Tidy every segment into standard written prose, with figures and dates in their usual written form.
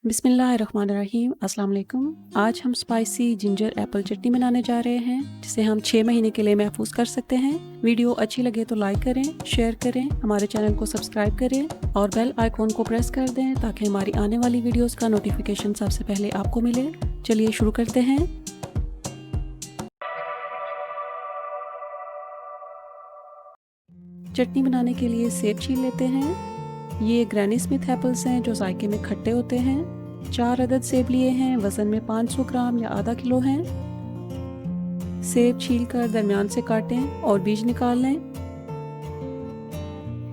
बिस्मिल्लाहिर्रहमानिर्रहीम। अस्सलाम वालेकुम। आज हम स्पाइसी जिंजर एप्पल चटनी बनाने जा रहे हैं जिसे हम 6 महीने के लिए महफूज कर सकते हैं। वीडियो अच्छी लगे तो लाइक करें, शेयर करें, हमारे चैनल को सब्सक्राइब करें और बेल आइकॉन को प्रेस कर दें ताकि हमारी आने वाली वीडियोस का नोटिफिकेशन सबसे पहले आपको मिले। चलिए शुरू करते हैं। चटनी बनाने के लिए सेब छील लेते हैं। ये ग्रैनी स्मिथ एप्पल्स हैं जो जायके में खट्टे होते हैं। 4 अदद सेब लिए हैं, वज़न में 500 ग्राम या आधा किलो हैं। सेब छीलकर दरमियान से काटें और बीज निकाल लें।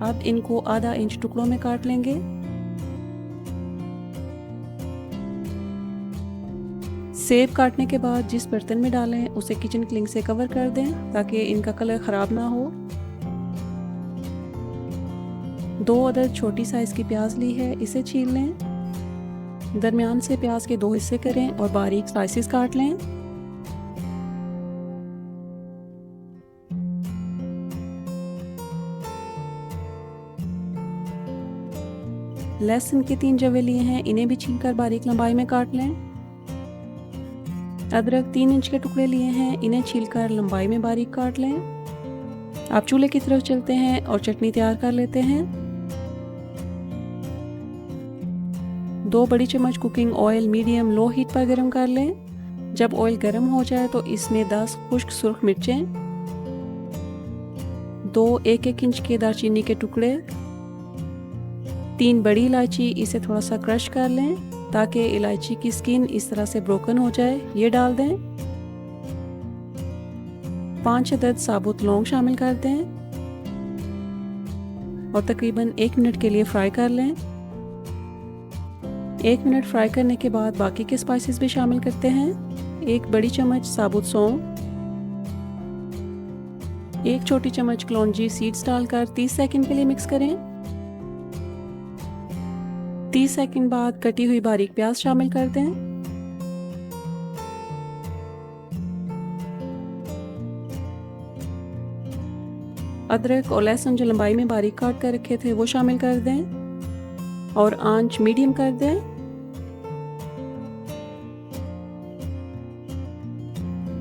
अब इनको आधा इंच टुकड़ों में काट लेंगे। सेब काटने के बाद जिस बर्तन में डालें उसे किचन क्लिंग से कवर कर दें ताकि इनका कलर ख़राब ना हो। 2 अदद छोटी साइज़ की प्याज ली है, इसे छील लें। दरमियान से प्याज के 2 हिस्से करें और बारीक स्लाइसेस काट लें। लहसुन के 3 जवे लिए हैं, इन्हें भी छीलकर बारीक लंबाई में काट लें। अदरक 3 इंच के टुकड़े लिए हैं, इन्हें छीलकर लंबाई में बारीक काट लें। आप चूल्हे की तरफ चलते हैं और चटनी तैयार कर लेते हैं। 2 बड़ी चम्मच cooking oil medium low heat पर गर्म कर लें। जब ऑयल गर्म हो जाए तो इसमें 10 खुश्क सुर्ख मिर्चें, 2 1-1 इंच के दालचीनी के टुकड़े, 3 बड़ी इलायची, इसे थोड़ा सा क्रश कर लें ताकि इलायची की स्किन इस तरह से ब्रोकन हो जाए, ये डाल दें। 5 अदद साबुत लौंग शामिल कर दें और तकरीबन 1 मिनट के लिए फ्राई कर लें। 1 मिनट फ्राई करने के बाद बाकी के स्पाइसेस भी शामिल करते हैं। 1 बड़ी चम्मच साबुत सौंफ, 1 छोटी चम्मच कलौंजी सीड्स डालकर 30 सेकंड के लिए मिक्स करें। 30 सेकंड बाद कटी हुई बारीक प्याज शामिल कर दें। अदरक और लहसुन जो लंबाई में बारीक काट कर रखे थे वो शामिल कर दें और आंच मीडियम कर दें।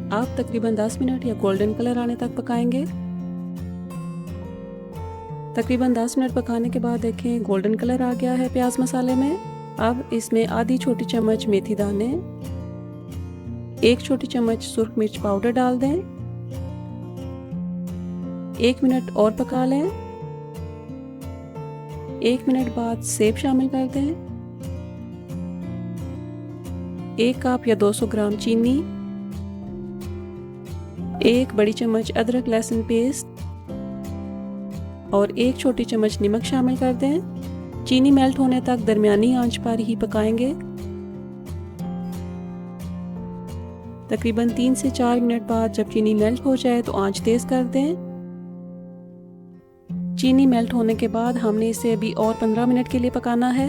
आप तकरीबन 10 मिनट या गोल्डन कलर आने तक पकाएंगे। तकरीबन 10 मिनट पकाने के बाद देखें गोल्डन कलर आ गया है प्याज मसाले में। अब इसमें आधी छोटी चम्मच मेथी दाने, 1 छोटी चम्मच सुर्ख मिर्च पाउडर डाल दें। 1 मिनट और पका लें। 1 मिनट बाद सेब शामिल कर दें। 1 कप या 200 ग्राम चीनी, 1 बड़ी चम्मच अदरक लहसुन पेस्ट और 1 छोटी चम्मच नमक शामिल कर दें। चीनी मेल्ट होने तक दरमियानी आंच पर ही पकाएंगे। तकरीबन 3 से 4 मिनट बाद जब चीनी मेल्ट हो जाए तो आंच तेज कर दें। चीनी मेल्ट होने के बाद हमने इसे अभी और 15 मिनट के लिए पकाना है।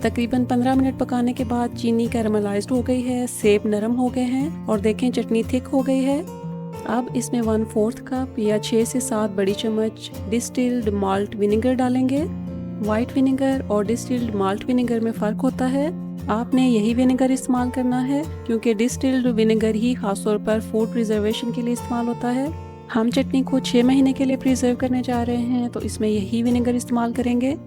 तकरीबन 15 मिनट पकाने के बाद चीनी कैरामलाइज्ड हो गई है, सेब नरम हो गए हैं और देखें चटनी थिक हो गई है। अब इसमें 1/4 कप या 6 से 7 बड़ी चम्मच डिस्टिल्ड माल्ट विनेगर डालेंगे। वाइट विनेगर और डिस्टिल्ड माल्ट विनेगर में फ़र्क होता है। आपने यही विनेगर इस्तेमाल करना है क्योंकि डिस्टिल्ड विनेगर ही खासतौर पर फूड प्रिजर्वेशन के लिए इस्तेमाल होता है। हम चटनी को 6 महीने के लिए प्रिजर्व करने जा रहे हैं तो इसमें यही विनेगर इस्तेमाल करेंगे।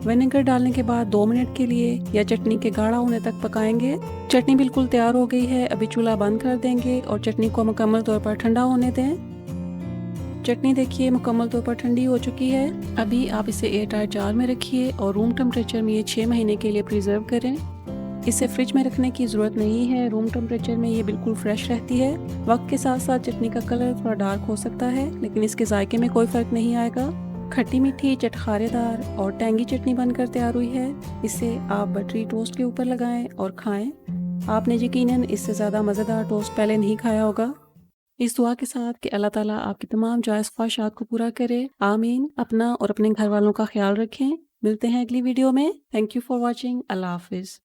विनेगर डालने के बाद 2 मिनट के लिए या चटनी के गाढ़ा होने तक पकाएंगे। चटनी बिल्कुल तैयार हो गई है, अभी चूल्हा बंद कर देंगे और चटनी को मुकम्मल तौर पर ठंडा होने दें। चटनी देखिए मुकम्मल तौर पर ठंडी हो चुकी है। अभी आप इसे एयर टाइट जार में रखिए और रूम टेम्परेचर में ये 6 महीने के लिए प्रिजर्व करें। इसे फ्रिज में रखने की ज़रूरत नहीं है, रूम टेम्परेचर में ये बिल्कुल फ्रेश रहती है। वक्त के साथ साथ चटनी का कलर थोड़ा डार्क हो सकता है लेकिन इसके जायके में कोई फ़र्क नहीं आएगा। खट्टी मीठी चटखारेदार और टैंगी चटनी बनकर तैयार हुई है। इसे आप बटरी टोस्ट के ऊपर लगाएं और खाएं। आपने यकीनन इससे ज़्यादा मज़ेदार टोस्ट पहले नहीं खाया होगा। इस दुआ के साथ कि अल्लाह ताला आपकी तमाम जायज़ ख्वाहिशात को पूरा करे, आमीन। अपना और अपने घर वालों का ख्याल रखें। मिलते हैं अगली वीडियो में। Thank you for watching. अल्लाह हाफिज़।